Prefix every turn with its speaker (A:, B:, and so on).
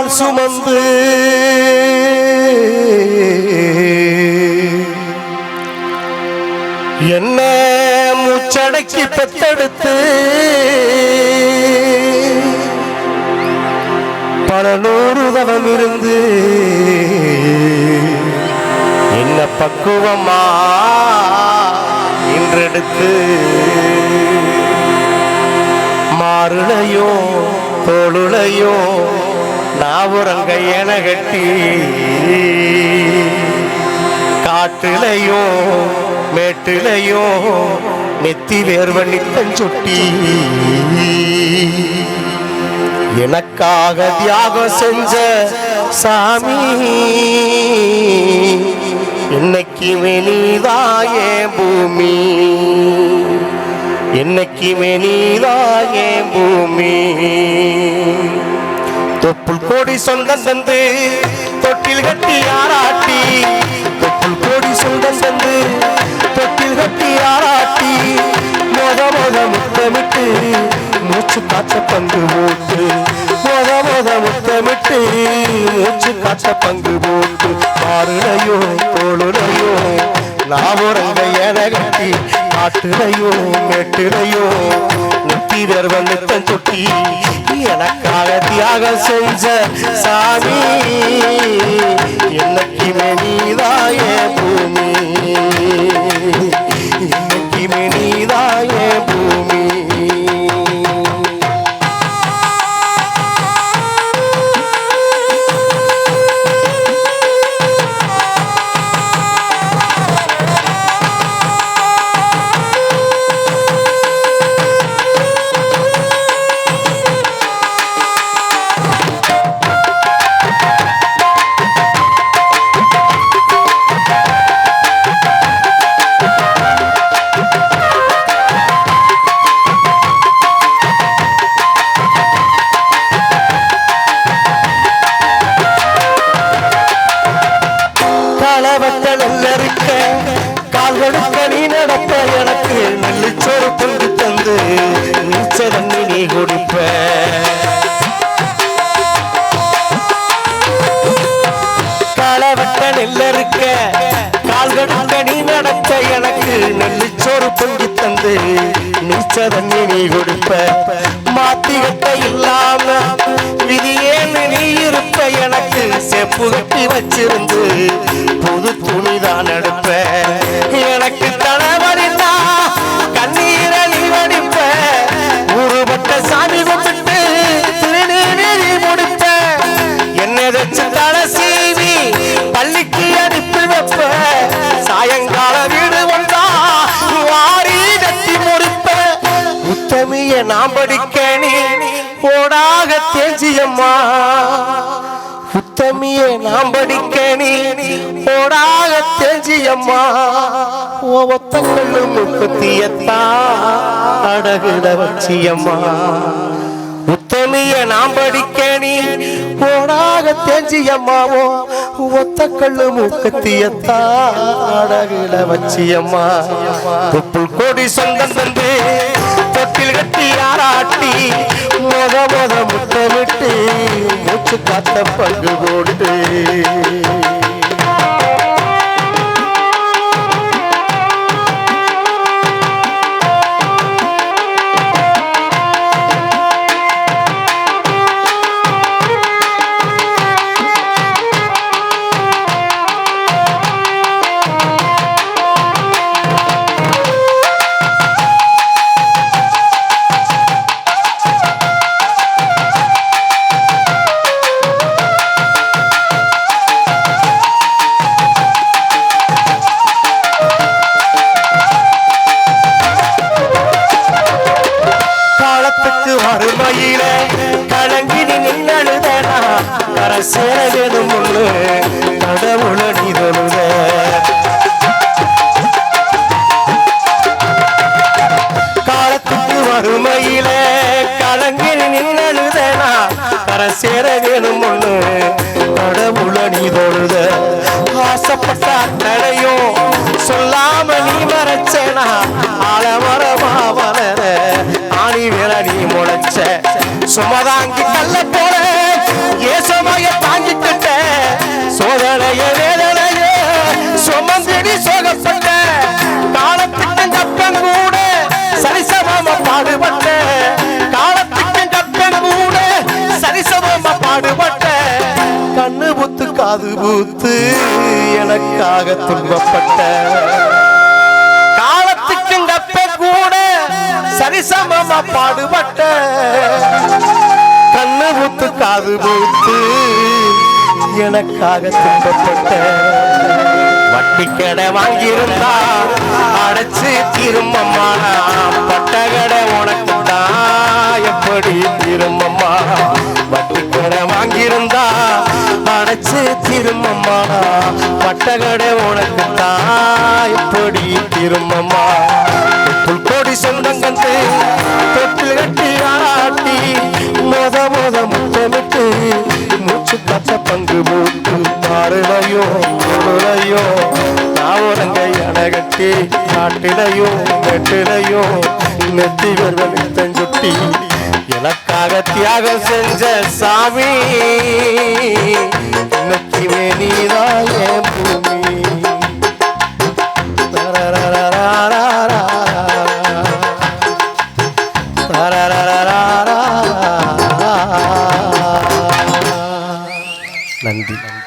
A: நாள் சுமந்து என்ன மூச்சடக்கி பெத்தெடுத்து பல நூறு தவம் இருந்து என்ன பக்குவமா இன்றெடுத்து மாறுளையோ தோளுளையோ நாவுரங்க என கட்டி காட்டுலையோ மேட்டுலையோ நெத்தி வேர்வ நித்தஞ்சொட்டி எனக்காக தியாகம் செஞ்ச சாமி இன்னைக்குமே நீதாயே பூமி என்னைக்குமே நீதாயே பூமி தொப்புள் கோடி சொந்தம் தந்து தொட்டில் கட்டி ஆராட்டி தொப்புள் கோடி சொந்தம் தந்து தொட்டில் கட்டி ஆராட்டி மொத முத்தமிட்டு மூச்சு காத்த பங்கு போட்டு மொத முத்தமிட்டு மூச்சு காத்த பங்கு போட்டு மாறுளையோ தோளுலையோ நாவுரங்க என கட்டி காட்டுலையோ மேட்டுலையோ நெத்தி வேர்வ நித்தம் தொட்டி எனக்காக தியாகம் செஞ்ச சாமி என்னைக்குமே நீதாயே பூமி என்னைக்குமே நீதாயே பூமி எனக்கு நெல்லிச்சோறு பொங்கு தந்து நீச்ச தண்ணி நீ குடிப்ப களவட்ட நெல்லறுக்க கால்களுக்க நீ நடத்த எனக்கு நெல்லிச்சோறு பொங்கி தந்து நீச்ச தண்ணி நீ குடிப்ப மாத்திகட்ட இல்லாம விதியேன்னு நீ இருப்ப எனக்கு செப்பு கட்டி வச்சிருந்து புது துணிதான் எடுப்ப எனக்கு தலைவரின்னா கண்ணீரை நீ வடிப்ப உருவட்ட சாமி கும்பிட்டு திருநீரி முடிப்ப என்னை வச்சு தலை சீவி பள்ளிக்கு அனுப்பி வைப்ப சாயங்கால வீடு வந்தா வாரி கட்டி முடிப்ப உத்தமிய நாம் படிக்க நீ போடாக தேஞ்சியம்மா உத்தமியே நாம் படிக்க நீ போடாக தேஞ்சியம்மா ஒத்தக்கல்லு முப்பத்தியத்தா அடகுட வச்சியம்மா உத்தமிய நாம் படிக்க நீ போடாக தேஞ்சியம்மாவோ ஒத்தக்கல்லு முக்கத்தியத்தா அடகுட வச்சியம்மா தொப்புள் கோடி சொந்தம் தந்து தொட்டில் கட்டி ஆராட்டி மொத முத்தமிட்டு மூச்சு காத்த பங்கு போட்டு வறுமையில கலங்கினி நின்னழுதனா கரசேரவேதும் ஒண்ணு கடவுள நிதழுத காலத்துக்கு வறுமையில கலங்கினி நின்னழுதனா கரசேரவேதும் ஒண்ணு கடவுள நிதழுத ஆசைப்பட்ட அத்தனையும் சொல்லாம நீ மறைச்சனா ஆலமரமா வளர ஆணி வேற நீ முளைச்ச சுமதாங்கி கல்ல போல ஏசமா காது பூத்து எனக்காக துன்பப்பட்ட காலத்துக்கு கப்ப கூட சரிசமமா பாடுபட்ட கண்ணு பூத்து காது பூத்து எனக்காக துன்பப்பட்ட வட்டி கடை வாங்கியிருந்தா அடைச்சு திரும்பம்மா பட்ட கடை உனக்கு தான் எப்படி திரும்பம்மா வட்டி கடை வாங்கியிருந்தா அடைச்சு திரும்பம்மா பட்ட கடை உனக்கு தான் எப்படி திரும்பம்மா புல்கோடி சொந்தங்கண்டு தொட்டில் கட்டி ஆட்டி மொத முத்தமிட்டு மூச்சு காத்த பங்கு போட்டு மாறுலையோ முழுலையோ நாவலங்க அணகட்டி நாட்டிலையோ நெட்டிலையோ நெத்தி வருவனுத்தி எனக்காக தியாகம் செஞ்ச சாமி இன்னைக்குமே நீதான் என் பூமி நன்றி.